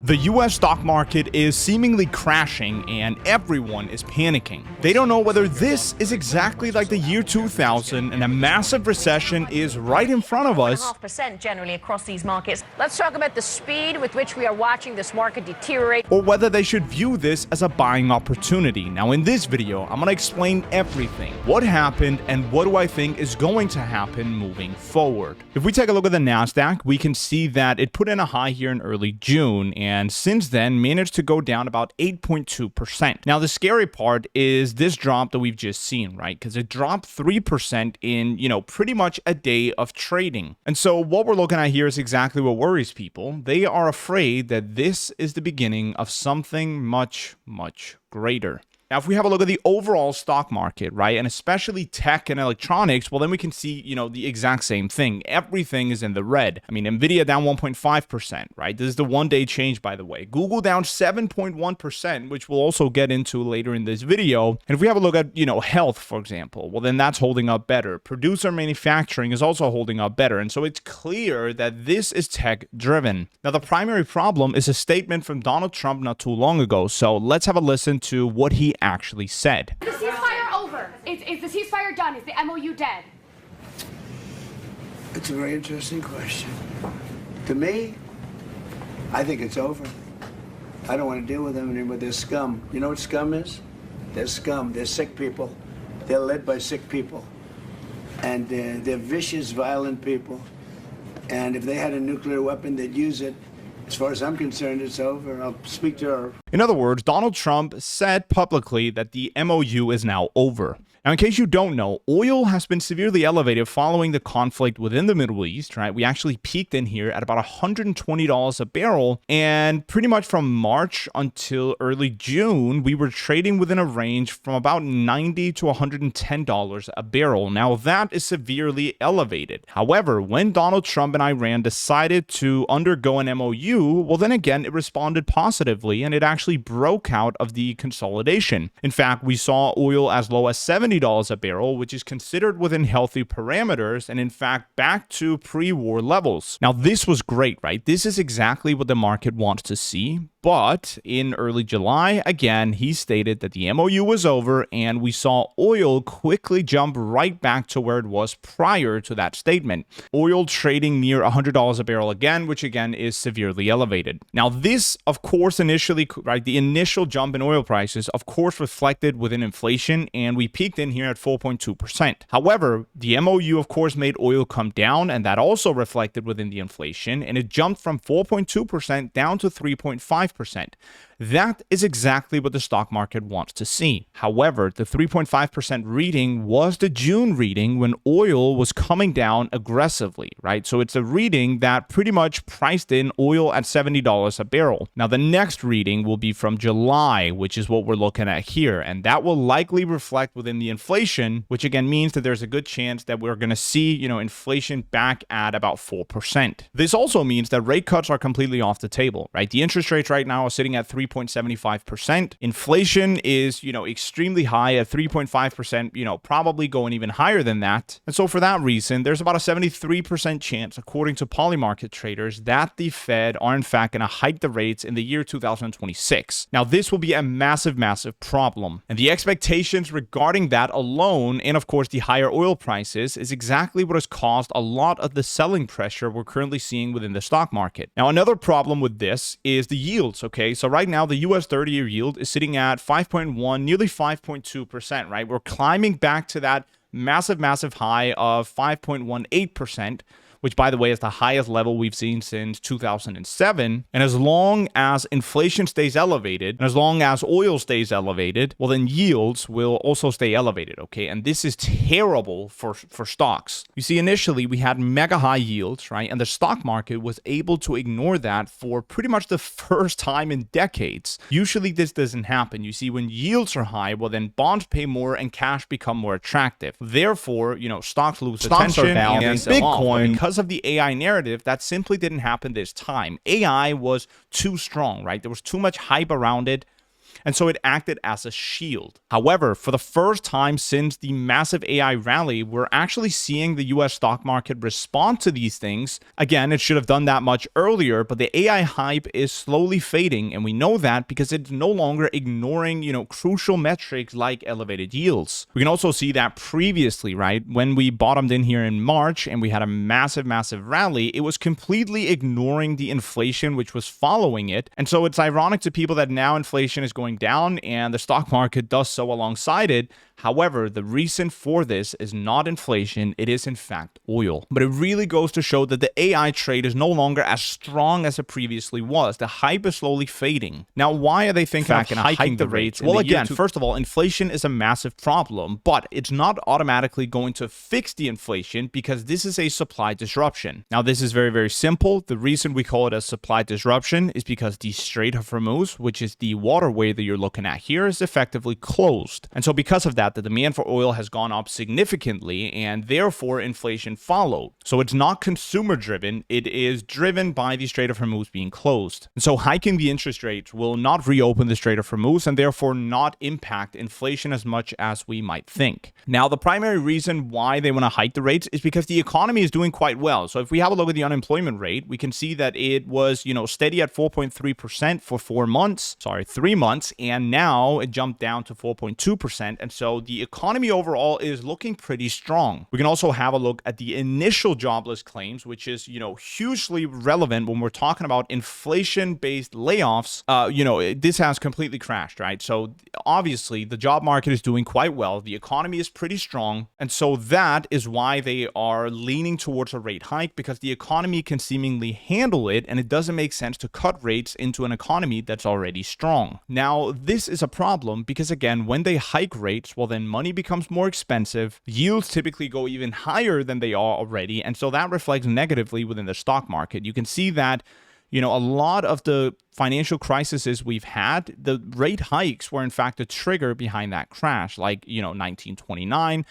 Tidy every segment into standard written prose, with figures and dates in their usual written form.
The US stock market is seemingly crashing and everyone is panicking. They don't know whether this is exactly like the year 2000 and a massive recession is right in front of us. 1.5% generally across these markets. Let's talk about the speed with which we are watching this market deteriorate. Or whether they should view this as a buying opportunity. Now in this video, I'm going to explain everything. What happened and what do I think is going to happen moving forward. If we take a look at the NASDAQ, we can see that it put in a high here in early June and since then managed to go down about 8.2%. Now the scary part is this drop that we've just seen, right? Because it dropped 3% in, pretty much a day of trading. And so what we're looking at here is exactly what worries people. They are afraid that this is the beginning of something much, much greater. Now, if we have a look at the overall stock market, right, and especially tech and electronics, well, then we can see, the exact same thing. Everything is in the red. I mean, Nvidia down 1.5%, right? This is the one-day change, by the way. Google down 7.1%, which we'll also get into later in this video. And if we have a look at, health, for example, well, then that's holding up better. Producer manufacturing is also holding up better. And so it's clear that this is tech-driven. Now, the primary problem is a statement from Donald Trump not too long ago. So let's have a listen to what he actually said. Is the ceasefire over? Is the ceasefire done? Is the MOU dead? It's a very interesting question. To me, I think it's over. I don't want to deal with them anymore. They're scum. You know what scum is? They're scum. They're sick people. They're led by sick people. And they're vicious, violent people. And if they had a nuclear weapon, they'd use it. As far as I'm concerned, it's over. I'll speak to her. In other words, Donald Trump said publicly that the MOU is now over. Now, in case you don't know, oil has been severely elevated following the conflict within the Middle East, right? We actually peaked in here at about $120 a barrel. And pretty much from March until early June, we were trading within a range from about $90 to $110 a barrel. Now, that is severely elevated. However, when Donald Trump and Iran decided to undergo an MOU, well, then again, it responded positively and it actually broke out of the consolidation. In fact, we saw oil as low as $70 a barrel, which is considered within healthy parameters and in fact back to pre-war levels. Now this was great, right? This is exactly what the market wants to see. But in early July, again, he stated that the MOU was over and we saw oil quickly jump right back to where it was prior to that statement. Oil trading near $100 a barrel again, which again is severely elevated. Now this, of course, initially, right, the initial jump in oil prices, of course, reflected within inflation and we peaked in here at 4.2%. However, the MOU, of course, made oil come down and that also reflected within the inflation and it jumped from 4.2% down to 3.5%. That is exactly what the stock market wants to see. However, the 3.5% reading was the June reading when oil was coming down aggressively, right? So it's a reading that pretty much priced in oil at $70 a barrel. Now, the next reading will be from July, which is what we're looking at here. And that will likely reflect within the inflation, which again means that there's a good chance that we're going to see, inflation back at about 4%. This also means that rate cuts are completely off the table, right? The interest rates right now are sitting at 3.75%. Inflation is, extremely high at 3.5%, probably going even higher than that. And so for that reason, there's about a 73% chance, according to Polymarket traders, that the Fed are in fact going to hike the rates in the year 2026. Now, this will be a massive, massive problem. And the expectations regarding that alone, and of course the higher oil prices, is exactly what has caused a lot of the selling pressure we're currently seeing within the stock market. Now, another problem with this is the yields, okay? So right now, the US 30-year yield is sitting at 5.1, nearly 5.2%, right? We're climbing back to that massive, massive high of 5.18%. Which, by the way, is the highest level we've seen since 2007. And as long as inflation stays elevated, and as long as oil stays elevated, well, then yields will also stay elevated, okay? And this is terrible for stocks. You see, initially, we had mega high yields, right? And the stock market was able to ignore that for pretty much the first time in decades. Usually, this doesn't happen. You see, when yields are high, well, then bonds pay more and cash become more attractive. Therefore, stocks lose attention and Bitcoin, because of the AI narrative, that simply didn't happen this time. AI was too strong, right? There was too much hype around it. and so it acted as a shield. However, for the first time since the massive AI rally, we're actually seeing the US stock market respond to these things. Again, it should have done that much earlier, but the AI hype is slowly fading, and we know that because it's no longer ignoring, crucial metrics like elevated yields. We can also see that previously, right? When we bottomed in here in March and we had a massive rally, it was completely ignoring the inflation which was following it. And so it's ironic to people that now inflation is going down and the stock market does so alongside it. However, the reason for this is not inflation, it is in fact oil. But it really goes to show that the AI trade is no longer as strong as it previously was. The hype is slowly fading. Now, why are they thinking of hiking the rates? Well, again, first of all, inflation is a massive problem, but it's not automatically going to fix the inflation because this is a supply disruption. Now, this is very simple. The reason we call it a supply disruption is because the Strait of Hormuz, which is the waterway that you're looking at here, is effectively closed. And so because of that, the demand for oil has gone up significantly, and therefore inflation followed. So it's not consumer driven, it is driven by the Strait of Hormuz being closed. And so hiking the interest rates will not reopen the Strait of Hormuz and therefore not impact inflation as much as we might think. Now, the primary reason why they want to hike the rates is because the economy is doing quite well. So if we have a look at the unemployment rate, we can see that it was, steady at 4.3% for 3 months, and now it jumped down to 4.2%. And so the economy overall is looking pretty strong. We can also have a look at the initial jobless claims, which is, hugely relevant when we're talking about inflation-based layoffs. This has completely crashed, right? So obviously the job market is doing quite well. The economy is pretty strong. And so that is why they are leaning towards a rate hike, because the economy can seemingly handle it, and it doesn't make sense to cut rates into an economy that's already strong. Now, this is a problem because, again, when they hike rates, well, then money becomes more expensive. Yields typically go even higher than they are already, and so that reflects negatively within the stock market. You can see that a lot of the financial crises we've had, the rate hikes were in fact a trigger behind that crash, like 1929,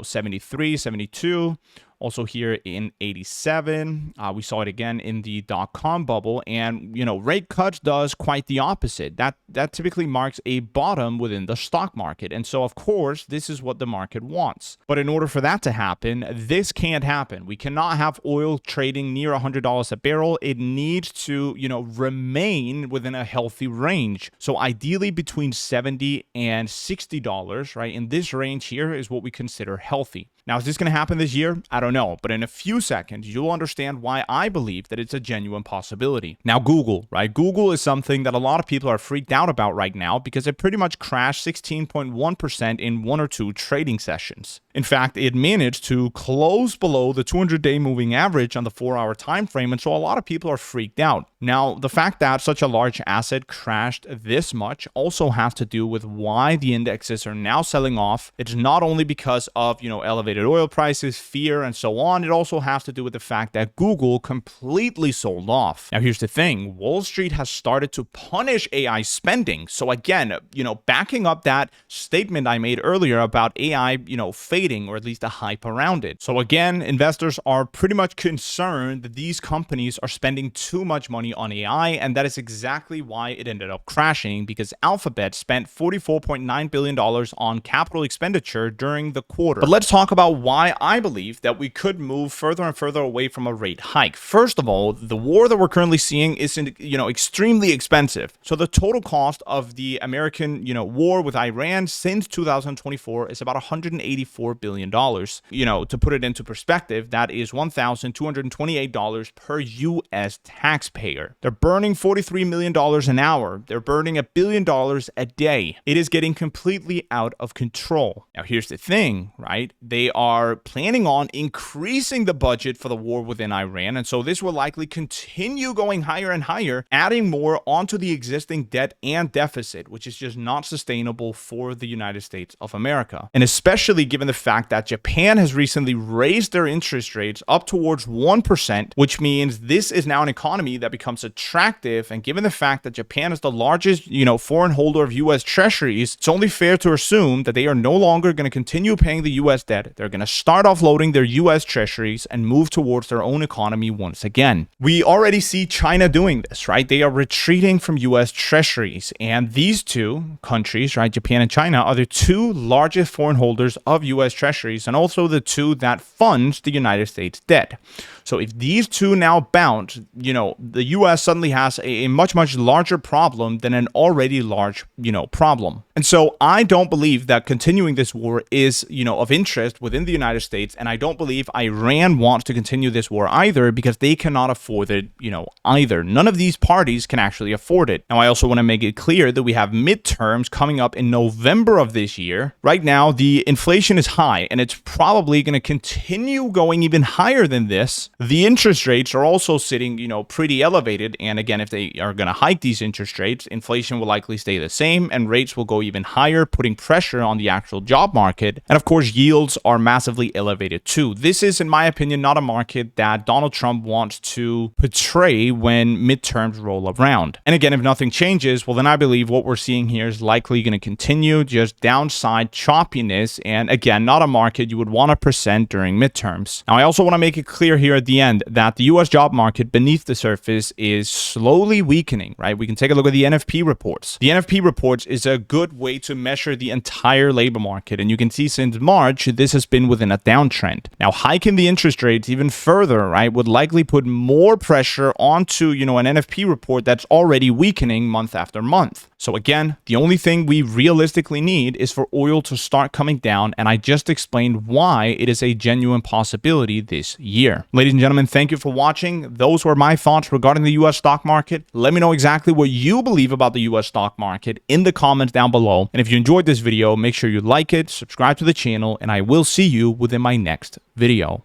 73, 72. Also here in 87, we saw it again in the dot-com bubble, and rate cuts does quite the opposite. That typically marks a bottom within the stock market, and so of course this is what the market wants. But in order for that to happen, this can't happen. We cannot have oil trading near $100 a barrel. It needs to remain within a healthy range. So ideally between $70 and $60, right? In this range here is what we consider healthy. Now, is this going to happen this year? I don't know, but in a few seconds, you'll understand why I believe that it's a genuine possibility. Now, Google, right? Google is something that a lot of people are freaked out about right now because it pretty much crashed 16.1% in 1 or 2 trading sessions. In fact, it managed to close below the 200-day moving average on the 4-hour time frame, and so a lot of people are freaked out. Now, the fact that such a large asset crashed this much also has to do with why the indexes are now selling off. It's not only because of, elevated oil prices, fear, and so on. It also has to do with the fact that Google completely sold off. Now, here's the thing. Wall Street has started to punish AI spending. So again, backing up that statement I made earlier about AI, fading, or at least a hype around it. So again, investors are pretty much concerned that these companies are spending too much money on AI, and that is exactly why it ended up crashing, because Alphabet spent $44.9 billion on capital expenditure during the quarter. But let's talk about why I believe that we could move further and further away from a rate hike. First of all, the war that we're currently seeing is, extremely expensive. So the total cost of the American, war with Iran since 2024 is about $184 billion. To put it into perspective, that is $1,228 per U.S. taxpayer. They're burning $43 million an hour. They're burning $1 billion a day. It is getting completely out of control. Now, here's the thing, right? They are planning on increasing the budget for the war within Iran, and so this will likely continue going higher and higher, adding more onto the existing debt and deficit, which is just not sustainable for the United States of America. And especially given the fact that Japan has recently raised their interest rates up towards 1%, which means this is now an economy that becomes attractive. And given the fact that Japan is the largest, foreign holder of US treasuries, it's only fair to assume that they are no longer going to continue paying the US debt. They're going to start offloading their US treasuries and move towards their own economy once again. We already see China doing this, right? They are retreating from US treasuries. And these two countries, right, Japan and China, are the two largest foreign holders of US treasuries and also the two that funds the United States debt. So if these two now bounce, the US suddenly has a much, much larger problem than an already large, problem. And so I don't believe that continuing this war is, of interest within the United States. And I don't believe Iran wants to continue this war either, because they cannot afford it, either. None of these parties can actually afford it. Now, I also want to make it clear that we have midterms coming up in November of this year. Right now, the inflation is high, and it's probably going to continue going even higher than this. The interest rates are also sitting, pretty elevated. And again, if they are going to hike these interest rates, inflation will likely stay the same and rates will go even higher, putting pressure on the actual job market. And of course, yields are massively elevated too. This is, in my opinion, not a market that Donald Trump wants to portray when midterms roll around. And again, if nothing changes, well, then I believe what we're seeing here is likely going to continue, just downside choppiness. And again, not a market you would want to present during midterms. Now, I also want to make it clear here at the end that the US job market beneath the surface is slowly weakening, right? We can take a look at the NFP reports. The NFP reports is a good way to measure the entire labor market. And you can see since March, this has been within a downtrend. Now, hiking the interest rates even further, right, would likely put more pressure onto, an NFP report that's already weakening month after month. So again, the only thing we realistically need is for oil to start coming down, and I just explained why it is a genuine possibility this year. Ladies and gentlemen, thank you for watching. Those were my thoughts regarding the US stock market. Let me know exactly what you believe about the US stock market in the comments down below. And if you enjoyed this video, make sure you like it, subscribe to the channel, and I will see you within my next video.